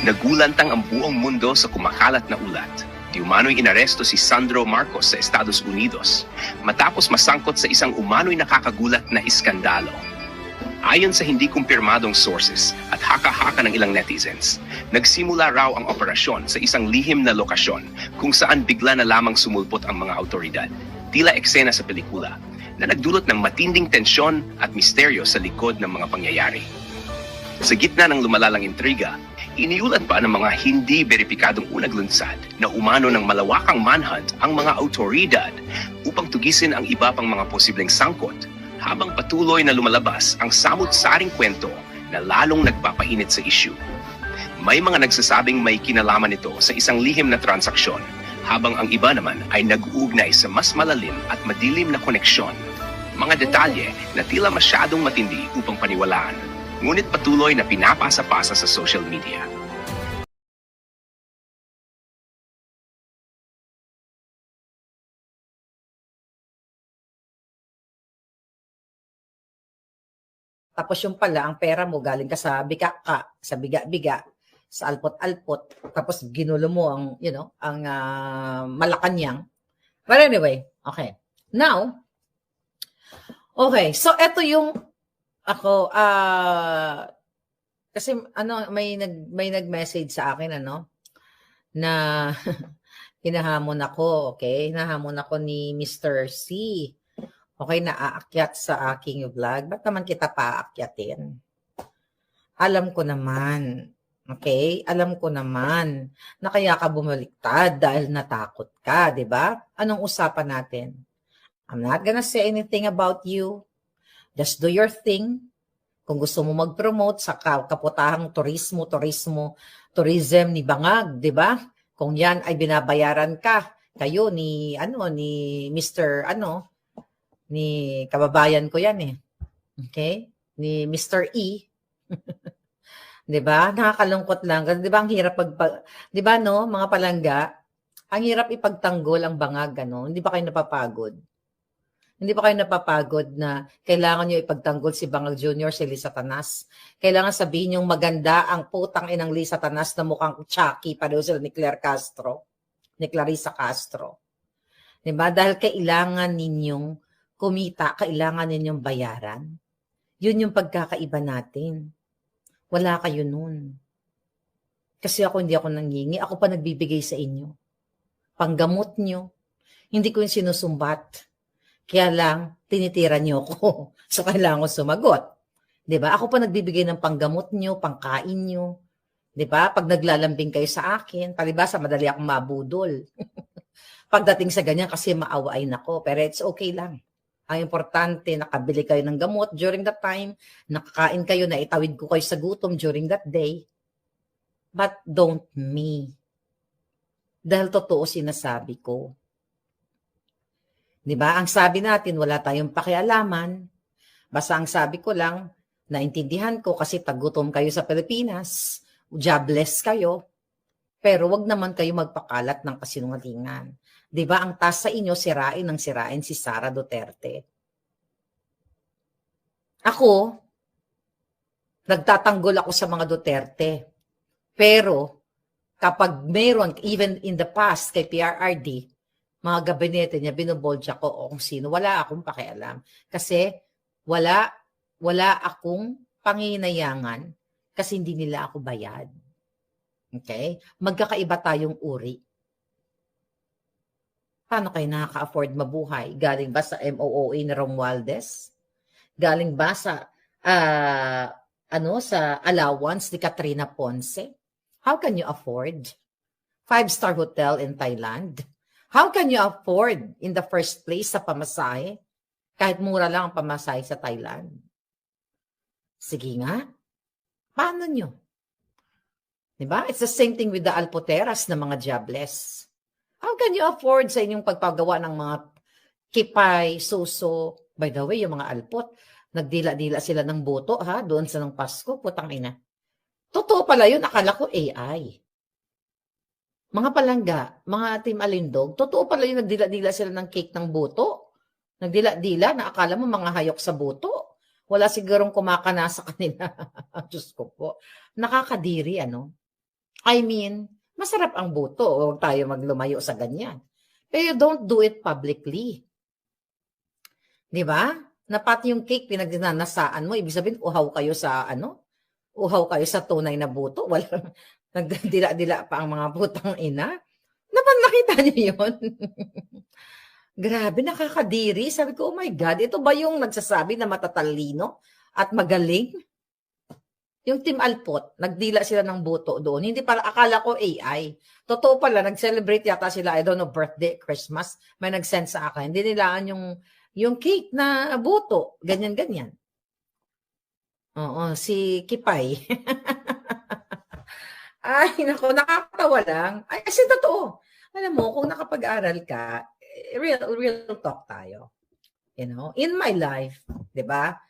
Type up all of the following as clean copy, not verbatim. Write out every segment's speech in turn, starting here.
Nagulantang ang buong mundo sa kumakalat na ulat. Di umano'y inaresto si Sandro Marcos sa Estados Unidos matapos masangkot sa isang umano'y nakakagulat na iskandalo. Ayon sa hindi kumpirmadong sources at haka-haka ng ilang netizens, nagsimula raw ang operasyon sa isang lihim na lokasyon kung saan bigla na lamang sumulpot ang mga autoridad. Tila eksena sa pelikula na nagdulot ng matinding tensyon at misteryo sa likod ng mga pangyayari. Sa gitna ng lumalalang intriga, iniulat pa ng mga hindi beripikadong unang lunsad na umano ng malawakang manhunt ang mga autoridad upang tugisin ang iba pang mga posibleng sangkot habang patuloy na lumalabas ang samut-saring kwento na lalong nagpapainit sa issue. May mga nagsasabing may kinalaman ito sa isang lihim na transaksyon habang ang iba naman ay nag-uugnay sa mas malalim at madilim na koneksyon. Mga detalye na tila masyadong matindi upang paniwalaan, ngunit patuloy na pinapasa-pasa sa social media. Tapos yung pala, ang pera mo galing ka sa bika-ka, sa biga-biga, sa alpot-alpot, tapos ginulo mo ang, ang Malacanang. But anyway, okay. Now, okay, so eto yung ako, kasi may nag-message sa akin, na hinahamon ako, okay? Hinahamon ako ni Mr. C. Okay, naaakyat sa aking vlog. Ba't naman kita paakyatin? Alam ko naman, okay? Alam ko naman na kaya ka bumaliktad dahil natakot ka, di ba? Anong usapan natin? I'm not gonna say anything about you. Just do your thing. Kung gusto mo mag-promote sa kaputahang tourism ni Bangag, di ba? Kung yan ay binabayaran ka, kayo ni Mr. ni kababayan ko yan eh. Okay? Ni Mr. E. 'Di ba? Nakakalungkot lang. Kasi 'di ba ang hirap 'di ba mga palangga, ang hirap ipagtanggol ang Bangag, Hindi ba kayo napapagod? Hindi ba kayo napapagod na kailangan niyo ipagtanggol si Bangag Jr., si Liz Satanas? Kailangan sabihin yung maganda ang putang inang Liz Satanas na mukhang Chucky, pareho sila ni Clarissa Castro. 'Di ba? Dahil kailangan ninyong kumita, kailangan ninyong bayaran. Yun yung pagkakaiba natin. Wala kayo nun. Kasi hindi ako nangingi. Ako pa nagbibigay sa inyo. Panggamot nyo. Hindi ko yung sinusumbat. Kaya lang, tinitira nyo ako. So, kailangan ko sumagot. Diba? Ako pa nagbibigay ng panggamot nyo, pangkain nyo. Diba? Pag naglalambing kayo sa akin, palibasa, madali akong mabudol. Pagdating sa ganyan, kasi maawain ako. Pero it's okay lang. Ang importante, nakabili kayo ng gamot during that time, nakakain kayo, naitawid ko kayo sa gutom during that day. But don't me. Dahil totoo sinasabi ko. Diba? Ang sabi natin, wala tayong pakialaman. Basta ang sabi ko lang, naintindihan ko kasi tagutom kayo sa Pilipinas, jobless kayo, pero wag naman kayo magpakalat ng kasinungalingan. Diba, ang taas sa inyo, sirain si Sara Duterte. Ako, nagtatanggol ako sa mga Duterte. Pero, kapag meron, even in the past, kay PRRD, mga gabinete niya, binubolja ko o kung sino, wala akong pakialam. Kasi, wala akong panginayangan kasi hindi nila ako bayad. Okay? Magkakaiba tayong uri. Paano kayo nakaka-afford mabuhay? Galing ba sa MOOA ni Romualdez? Galing ba sa sa allowance ni Katrina Ponce? How can you afford? 5-star hotel in Thailand? How can you afford in the first place sa pamasahe? Kahit mura lang ang pamasahe sa Thailand. Sige nga. Paano nyo? Diba? It's the same thing with the alpoteras na mga jobless. How can you afford sa inyong pagpagawa ng mga kipay, suso? By the way, yung mga alpot, nagdila-dila sila ng boto, doon sa ng Pasko, putang ina. Totoo pala yun, akala ko AI. Mga palangga, mga Team Alindog, totoo pala yun, nagdila-dila sila ng cake ng boto. Nagdila-dila na akala mo mga hayok sa boto. Wala sigurong kumakana sa kanila. Diyos ko po. Nakakadiri, I mean, masarap ang buto. Huwag tayo maglumayo sa ganyan. Pero don't do it publicly. Di ba? Na pati yung cake pinagnanasaan mo, ibig sabihin, uhaw kayo sa uhaw kayo sa tunay na buto. Wala, nagdila-dila pa ang mga putang ina. Nakita niyo yun? Grabe, nakakadiri. Sabi ko, oh my God, ito ba yung nagsasabi na matatalino at magaling? Yung Team Alpot, nagdila sila ng buto doon. Hindi pala, akala ko AI. Totoo pala, nag-celebrate yata sila, I don't know, birthday, Christmas. May nag-send sa akin. Hindi nilaan yung cake na buto. Ganyan-ganyan. Oo, si Kipay. Ay, naku, nakakatawa lang. Ay, kasi totoo. Alam mo, kung nakapag-aral ka, real talk tayo. You know, in my life, 'di ba?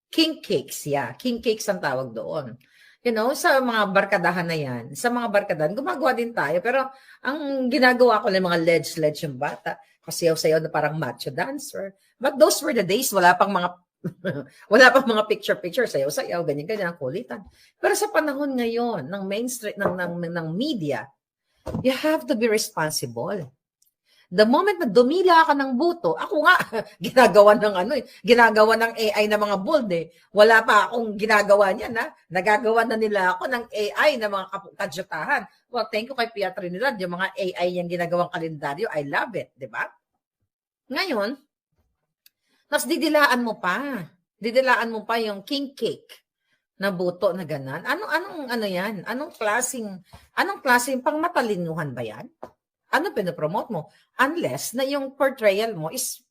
King cakes, yeah. King cakes ang tawag doon. You know, sa mga barkadahan na yan, sa mga barkadahan, gumagawa din tayo. Pero ang ginagawa ko ng mga ledge yung bata, kasayaw-sayaw na parang macho dancer. But those were the days, wala pang mga picture-picture, sayaw-sayaw, ganyan-ganyan, kulitan. Pero sa panahon ngayon, ng mainstream, ng media, you have to be responsible. The moment na dumila ka ng buto, ako nga, ginagawa ng AI na mga bold eh. Wala pa akong ginagawa niyan ha. Nagagawa na nila ako ng AI na mga kadyutahan. Well, thank you kay Pia Trinidad, yung mga AI yung ginagawang kalendaryo, I love it, di ba? Ngayon, tapos didilaan mo pa yung king cake na buto na ganan. Ano yan? Anong klaseng pangmatalinuhan ba yan? Ano pinopromote mo? Unless na yung portrayal mo is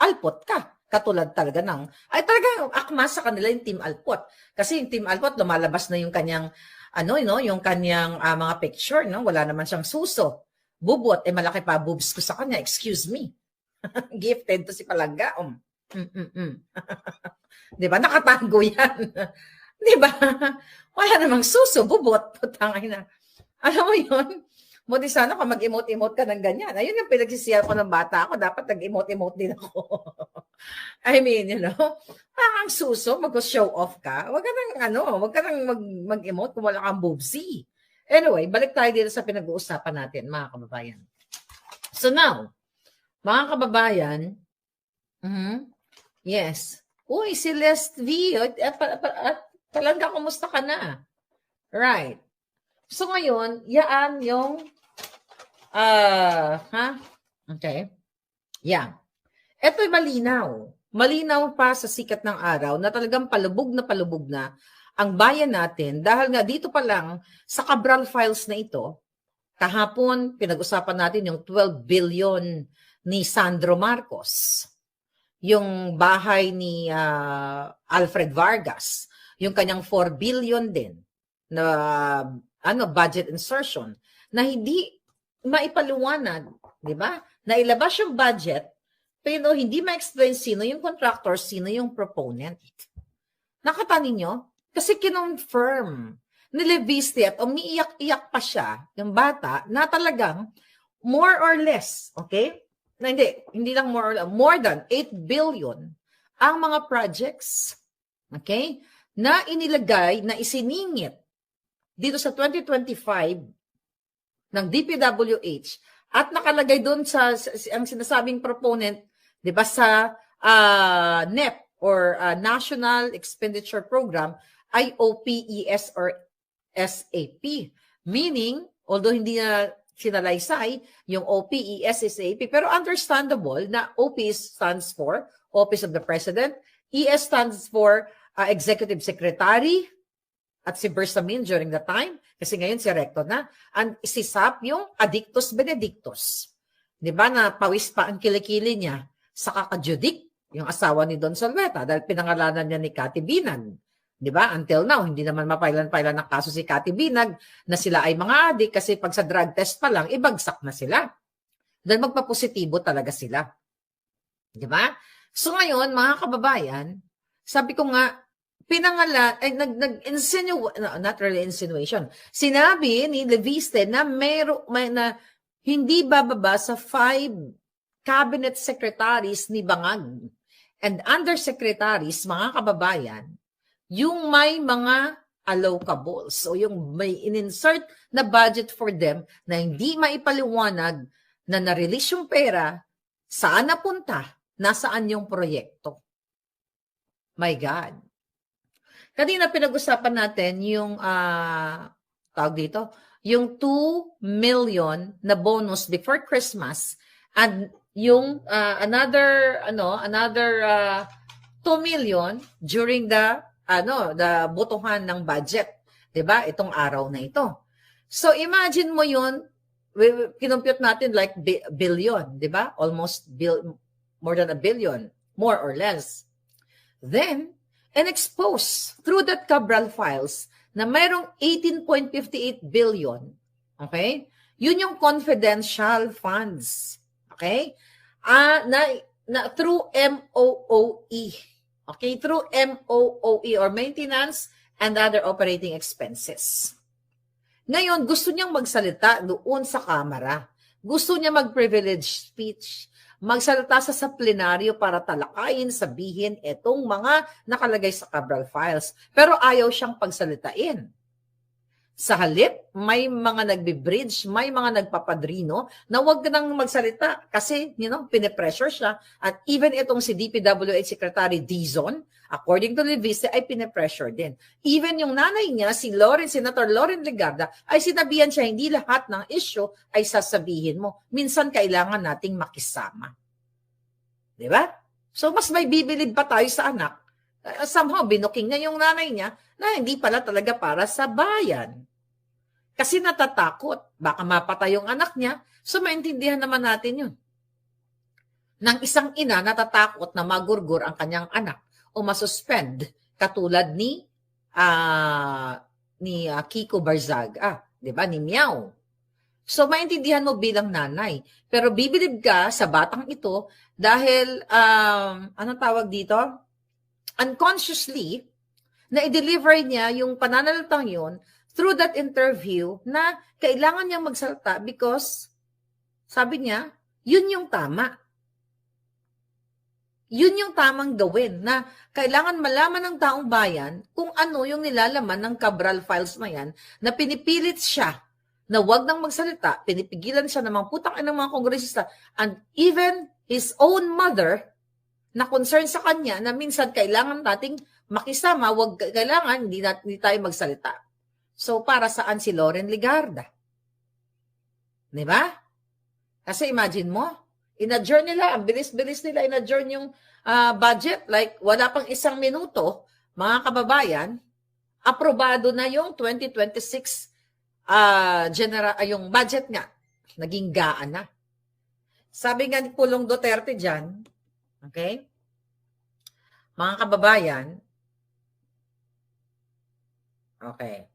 Alpot ka. Katulad talaga ay talagang akma sa kanila yung Team Alpot. Kasi yung Team Alpot, lumalabas na yung kanyang, yung kanyang mga picture, no? Wala naman siyang suso. Bubot, malaki pa boobs ko sa kanya. Excuse me. Gifted to si Palangga. Diba? Nakatago yan. Diba? Wala namang suso. Bubot. Putang ina. Alam mo yun? Buti sana kung mag-emote-emote ka ng ganyan. Ayun yung pinagsisiyan ko ng bata ako. Dapat nag-emote-emote din ako. I mean, parang suso, mag-show off ka. Huwag ka nang mag-emote kung wala kang boobsy. Anyway, balik tayo dito sa pinag-uusapan natin, mga kababayan. So now, mga kababayan, yes. Uy, si Les V, Palangga, kumusta ka na? Right. So ngayon, yaan yung, okay. Yeah. Ito'y malinaw. Malinaw pa sa sikat ng araw na talagang palubog na ang bayan natin dahil nga dito pa lang sa Cabral Files na ito, kahapon pinag-usapan natin yung 12 billion ni Sandro Marcos, yung bahay ni Alfred Vargas, yung kanyang 4 billion din na budget insertion na hindi maipaliwanag, di ba? Nailabas yung budget, pero hindi ma-explain sino yung contractor, sino yung proponent. Nakatanin nyo? Kasi kinonfirm ni Leviste at umiiyak-iyak pa siya, yung bata, na talagang more or less, okay? Na hindi lang more than 8 billion ang mga projects, okay? Na inilagay, na isiningit dito sa 2025 ng DPWH at nakalagay doon sa ang sinasabing proponent, 'di ba, sa NEP or National Expenditure Program ay OPES or SAP. Meaning, although hindi na sinalaysay yung OPES SAP, pero understandable na OP stands for Office of the President, ES stands for Executive Secretary, at si Bersamin during the time, kasi ngayon si Recto na, and si SAP yung Addictus Benedictus. Di ba, na pawis pa ang kilikili niya sa kakajudik, yung asawa ni Don Solveta, dahil pinangalanan niya ni Cathy Binag. Di ba, until now, hindi naman mapailan-pailan ng kaso si Cathy Binag na sila ay mga adik kasi pag sa drug test pa lang, ibagsak na sila. Dahil magpapositibo talaga sila. Di ba? So ngayon, mga kababayan, sabi ko nga, not really insinuation. Sinabi ni Leviste na na hindi bababa sa 5 cabinet secretaries ni Bangag and undersecretaries, mga kababayan, yung may mga allocable. So yung may in-insert na budget for them na hindi maipaliwanag na na-release yung pera, saan napunta, nasaan yung proyekto. My God. Kanina pinag-usapan natin yung tawag dito, yung 2 million na bonus before Christmas and yung another 2 million during the botohan ng budget, 'di ba? Itong araw na ito. So imagine mo 'yun, kinumpute natin like billion, 'di ba? Almost more than a billion, more or less. Then and expose through that Cabral files na mayroong 18.58 billion. Okay? Yun yung confidential funds. Okay? Na through MOOE. Okay? Through MOOE or Maintenance and Other Operating Expenses. Ngayon, gusto niyang magsalita doon sa kamera. Gusto niya mag-privilege speech. Magsalita sa plenaryo para talakayin, sabihin itong mga nakalagay sa Cabral files. Pero ayaw siyang pagsalitain. Sa halip, may mga nagbe-bridge, may mga nagpapadrino na wag nang magsalita kasi, pinipressure siya. At even itong si DPWH Secretary Dizon, according to Leviste, ay pinipressure din. Even yung nanay niya, Senator Loren Legarda, ay sinabihan siya, hindi lahat ng issue ay sasabihin mo. Minsan kailangan nating makisama. Di ba? So, mas may bibilib pa tayo sa anak. Somehow, binuking niya yung nanay niya na hindi pala talaga para sa bayan. Kasi natatakot. Baka mapatay yung anak niya. So, maintindihan naman natin yun. Nang isang ina natatakot na magurgur ang kanyang anak o masuspend katulad ni Kiko Barzaga, 'di ba? Ni Miao. So maintindihan mo bilang nanay, pero bibilib ka sa batang ito dahil anong tawag dito? Unconsciously na i-deliver niya yung pananalitang yun through that interview na kailangan niyang magsalita because sabi niya, yun yung tama. Yun yung tamang gawin na kailangan malaman ng taong bayan kung ano yung nilalaman ng Cabral files na yan na pinipilit siya na wag nang magsalita, pinipigilan siya ng mga putang ng mga kongresista and even his own mother na concern sa kanya na minsan kailangan nating makisama, kailangan hindi tayo magsalita. So para saan si Loren Legarda? Di ba? Kasi imagine mo, in-adjourn nila, ang bilis-bilis nila in-adjourn yung budget, like wala pang 1 minuto, mga kababayan, aprobado na yung 2026 yung budget nga, naging gaan na. Sabi nga ni Pulong Duterte dyan, okay, mga kababayan, okay,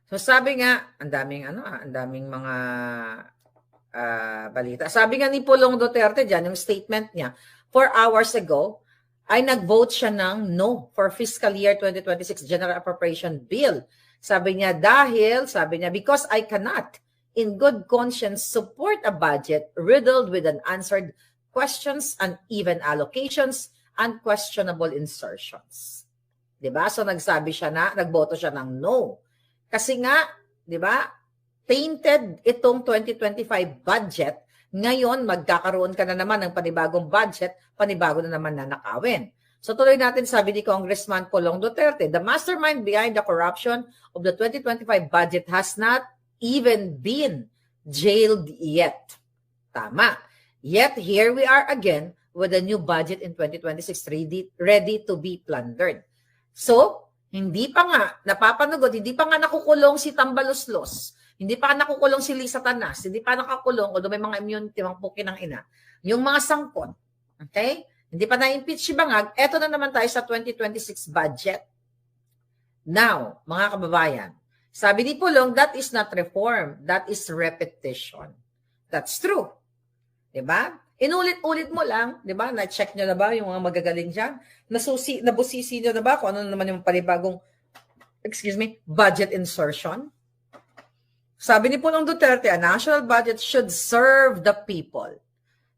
so sabi nga, ang daming mga balita. Sabi nga ni Pulong Duterte dyan, yung statement niya, 4 hours ago, ay nag-vote siya ng no for fiscal year 2026 General Appropriation Bill. Sabi niya, because I cannot, in good conscience, support a budget riddled with unanswered questions, uneven allocations, and questionable insertions. Diba? So nagboto siya ng no. Kasi nga, diba, tainted itong 2025 budget. Ngayon, magkakaroon ka na naman ng panibagong budget, panibago na naman na nakawin. So tuloy natin, sabi ni Congressman Pulong Duterte, the mastermind behind the corruption of the 2025 budget has not even been jailed yet. Tama. Yet here we are again with a new budget in 2026 ready to be plundered. So, hindi pa nga napapanugod, hindi pa nga nakukulong si Tambaloslos, hindi pa nga nakukulong si Lisa Tanas, hindi pa nakakulong, although may mga immunity, mga pukin ng ina, yung mga sangkot. Okay? Hindi pa na-impeach si Bangag, eto na naman tayo sa 2026 budget. Now, mga kababayan, sabi ni Pulong, that is not reform, that is repetition. That's true. Diba? Inulit-ulit mo lang, diba? Na-check nyo na ba yung mga magagaling dyan? Nabusisi nyo na ba kung ano naman yung panibagong, budget insertion? Sabi ni Pulong Duterte, a national budget should serve the people,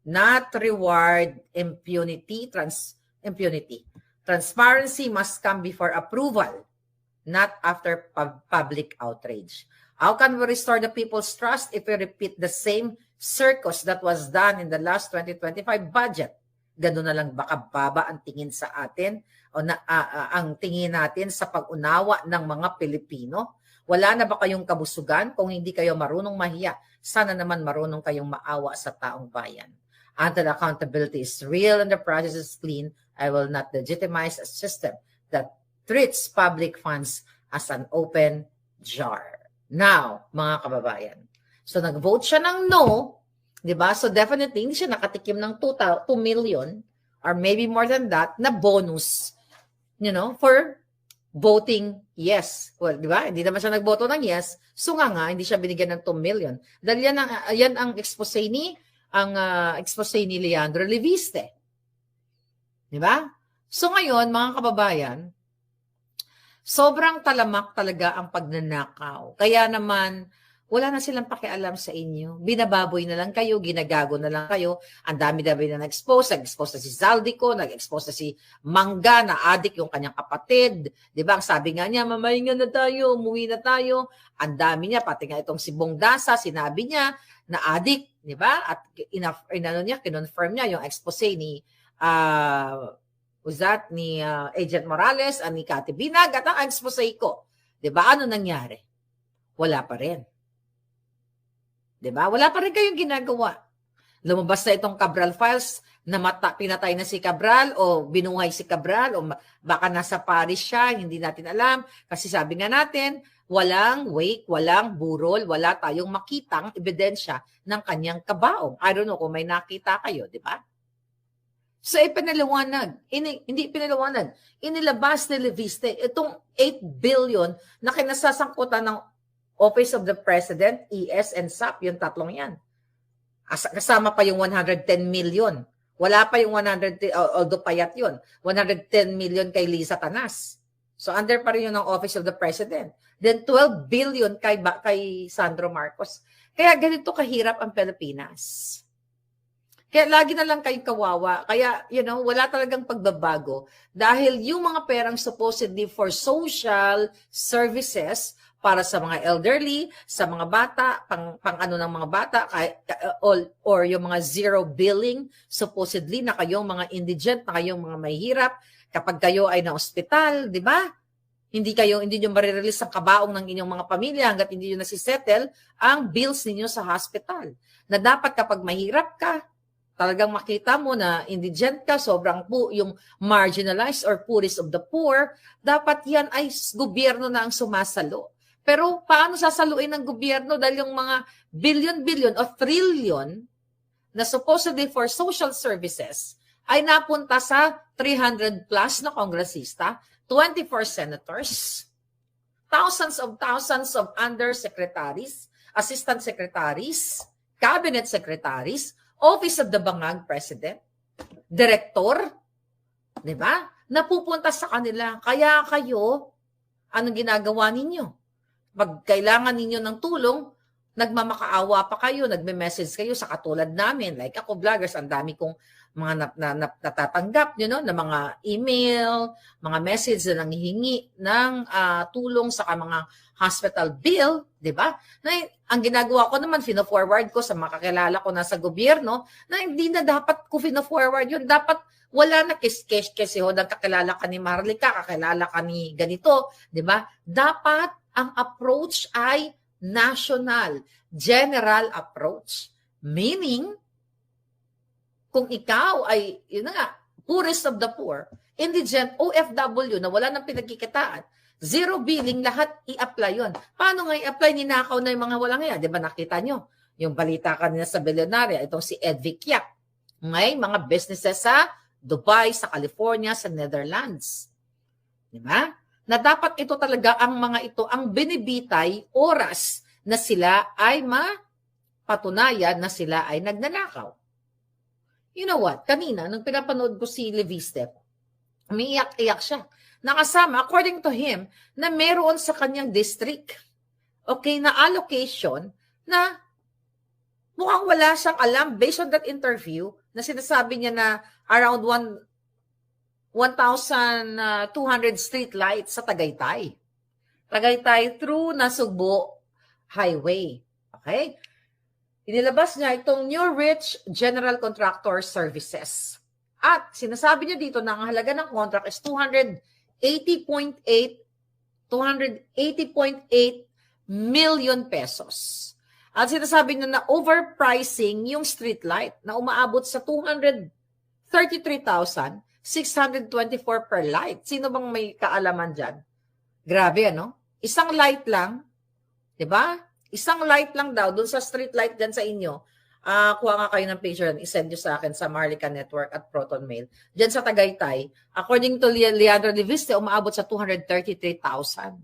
not reward impunity. Transparency must come before approval. not after public outrage. How can we restore the people's trust if we repeat the same circus that was done in the last 2025 budget? Ganun na lang ba kababa ang tingin sa atin o ang tingin natin sa pag-unawa ng mga Pilipino? Wala na ba kayong kabusugan? Kung hindi kayo marunong mahiya, sana naman marunong kayong maawa sa taong bayan. Until accountability is real and the process is clean, I will not legitimize a system that treats public funds as an open jar. Now, mga kababayan, so nag-vote siya ng no, di ba? So definitely, hindi siya nakatikim ng 2 million or maybe more than that na bonus, for voting yes. Well, di ba? Hindi naman siya nagboto ng yes. So nga, hindi siya binigyan ng 2 million. Dahil yan ang expose ni Leandro Leviste. Di ba? So ngayon, mga kababayan, sobrang talamak talaga ang pagnanakaw. Kaya naman, wala na silang pakialam sa inyo. Binababoy na lang kayo, ginagago na lang kayo. Ang dami-dami na nag-expose. Nag-expose na si Zaldico, nag-expose na si Mangga, na adik yung kanyang kapatid. Di ba? Ang sabi nga niya, mamahinga na tayo, umuwi na tayo. Ang dami niya, pati nga itong si Bongdasa, sinabi niya na adik. Di ba? At kinonfirm niya yung expose ni ni Agent Morales, ni Cathy Binag, at ang expose ko. Diba? Ano nangyari? Wala pa rin. Diba? Wala pa rin kayong ginagawa. Lumabas na itong Cabral files na pinatay na si Cabral o binuhay si Cabral o baka nasa Paris siya, hindi natin alam. Kasi sabi nga natin, walang wake, walang burol, wala tayong makitang ebidensya ng kanyang kabaong. I don't know kung may nakita kayo, di ba? So, ipinaliwanag. Hindi pinaliwanag. Inilabas ni Leviste itong 8 billion na kinasasangkutan ng Office of the President, ES, and SAP, yung tatlong yan. Kasama pa yung 110 million. Wala pa yung 110, although payat yun, 110 million kay Lisa Tanas. So, under pa rin yun ng Office of the President. Then, 12 billion kay Sandro Marcos. Kaya ganito kahirap ang Pilipinas. Kaya lagi na lang kayong kawawa. Kaya, wala talagang pagbabago. Dahil yung mga perang supposedly for social services para sa mga elderly, sa mga bata, pang ano ng mga bata, or yung mga zero billing, supposedly na kayong mga indigent, na kayong mga mahihirap, kapag kayo ay na-ospital, di ba? Hindi nyo marirelease ang kabaong ng inyong mga pamilya hanggat hindi nyo nasisettle ang bills ninyo sa hospital. Na dapat kapag mahirap ka, talagang makita mo na indigent ka, sobrang yung marginalized or poorest of the poor, dapat yan ay gobyerno na ang sumasalo. Pero paano sasaluin ng gobyerno dahil yung mga billion o trillion na supposedly for social services ay napunta sa 300 plus na kongresista, 24 senators, thousands of undersecretaries, assistant secretaries, cabinet secretaries, Office of the Bangag President, Director, di ba? Napupunta sa kanila. Kaya kayo, anong ginagawa ninyo? Pag kailangan ninyo ng tulong, nagmamakaawa pa kayo, nagme-message kayo sa katulad namin. Like ako, vloggers, ang dami kong mga natatanggap, na mga email, mga message na nanghihingi ng tulong sa mga hospital bill, di ba? Na ang ginagawa ko naman, fino-forward ko sa mga kakilala ko nasa gobyerno, na hindi na dapat ko fino-forward yun. Dapat wala na kiss-kiss kasi kakilala ka ni Marlica, kakilala ka ni ganito, di ba? Dapat ang approach ay national, general approach. Meaning, kung ikaw ay, poorest of the poor, indigent, OFW na wala nang pinagkikitaan, zero billing, lahat i-apply yun. Paano nga i-apply? Ninakaw na yung mga walang yan. Di ba nakita nyo? Yung balita kanina sa Billionaire, itong si Edvic Yap. May mga businesses sa Dubai, sa California, sa Netherlands. Di ba? Na dapat ito talaga ang mga ito, ang binibitay oras na sila ay mapatunayan na sila ay nagnanakaw. You know what? Kanina, nung pinapanood ko si Leviste, umiiyak-iyak siya. Nakasama, according to him, na meron sa kanyang district, na allocation, na mukhang wala siyang alam based on that interview, na sinasabi niya na around 1,200 street lights sa Tagaytay. Tagaytay through Nasugbo Highway. Okay? Inilabas niya itong New Rich General Contractor Services. At sinasabi niya dito na ang halaga ng contract is 280.8 million pesos. At sinasabi niya na overpricing yung street light na umaabot sa 233,624 per light. Sino bang may kaalaman dyan? Grabe, ano? Isang light lang, 'di ba? Isang light lang daw doon sa street light dyan sa inyo. Kuha nga kayo ng picture and isend nyo sa akin sa Marlica Network at Proton Mail. Dyan sa Tagaytay, according to Leandro Liviste, umaabot sa 233,000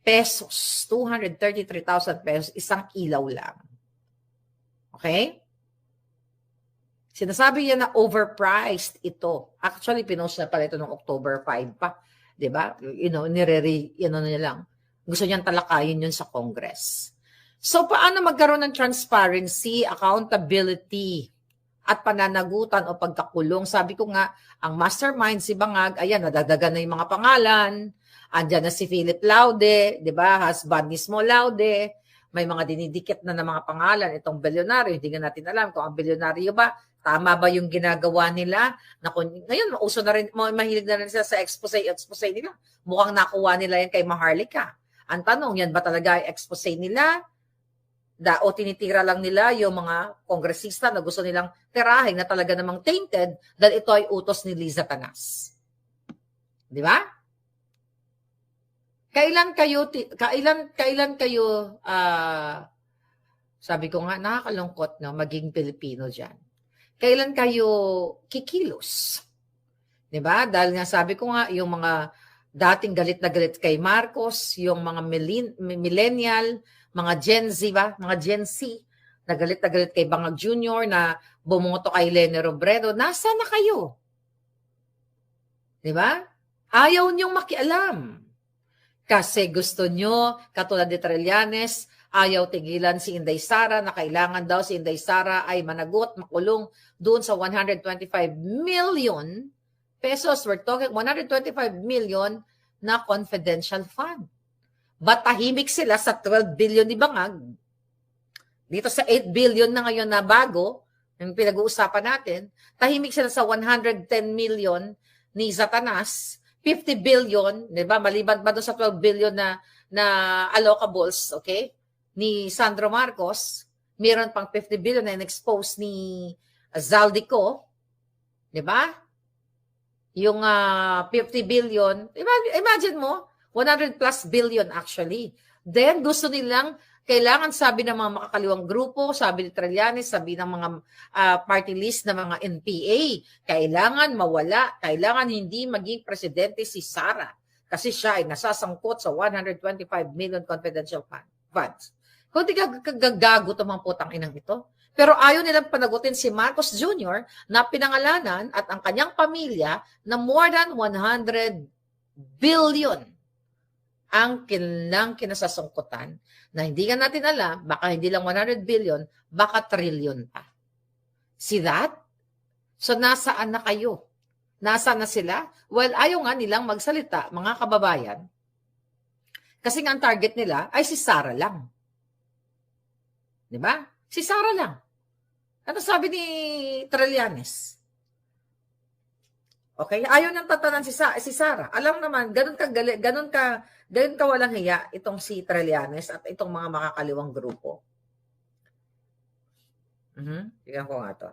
pesos. 233,000 pesos, isang ilaw lang. Okay? Sinasabi niya na overpriced ito. Actually, pinost na pala ito noong October 5 pa. 'Di ba? Niya lang. Gusto niyang talakayin yun sa Congress. So, paano magkaroon ng transparency, accountability, at pananagutan o pagkakulong? Sabi ko nga, ang mastermind, si Bangag, ayan, nadagdagan na yung mga pangalan. Andyan na si Philip Laude, di ba? Husband mismo Laude. May mga dinidikit na ng mga pangalan. Itong bilyonaryo, hindi nga natin alam kung ang bilyonaryo ba, tama ba yung ginagawa nila? Ngayon, uso na rin, mahilig na rin sila sa expose nila. Mukhang nakuha nila yan kay Maharlika. Ang tanong, yan ba talaga ay expose nila? O tinitira lang nila yung mga kongresista na gusto nilang tirahin na talaga namang tainted dahil ito ay utos ni Liza Tanas. Di ba? Kailan kayo sabi ko nga nakakalungkot no maging Pilipino diyan. Kailan kayo kikilos? 'Di ba? Dahil nga sabi ko nga yung mga dating galit na galit kay Marcos, yung mga millennial, mga Gen Z ba? Mga Gen Z na galit kay Bangag Jr. na bumoto kay Lene Robredo. Nasaan na kayo? 'Di ba? Ayaw niyong makialam. Kasi gusto nyo, katulad ni Trillanes, ayaw tigilan si Inday Sara na kailangan daw si Inday Sara ay managot, makulong doon sa 125 million pesos. We're talking 125 million na confidential fund. But tahimik sila sa 12 billion ni Bangag. Dito sa 8 billion na ngayon na bago, yung pinag-uusapan natin, tahimik sila sa 110 million ni Satanas, 50 billion, di ba? Maliban ba doon sa 12 billion na allocables, okay? Ni Sandro Marcos, meron pang 50 billion na in-expose ni Zaldico, di ba? Yung 50 billion, imagine mo, 100 plus billion actually. Then gusto nilang, kailangan sabi ng mga makakaliwang grupo, sabi ni Trillanes, sabi ng mga party list ng mga NPA, kailangan mawala, kailangan hindi maging presidente si Sara kasi siya ay nasasangkot sa 125 million confidential funds. Kung di gagago itong mga putang inang ito. Pero ayaw nilang panagutin si Marcos Jr. na pinangalanan at ang kanyang pamilya na more than 100 billion ang kinasasangkutan na hindi nga natin alam, baka hindi lang 100 billion, baka trillion pa. See that? So nasaan na kayo? Nasaan na sila? Well, ayaw nga nilang magsalita, mga kababayan. Kasi nga ang target nila ay si Sara lang. Di ba? Si Sara lang. Ano sabi ni Trillanes? Okay? Ayaw nang tatanan si Sara. Alam naman, ganun ka walang hiya itong si Trillanes at itong mga makakaliwang grupo. Tingnan ko nga to.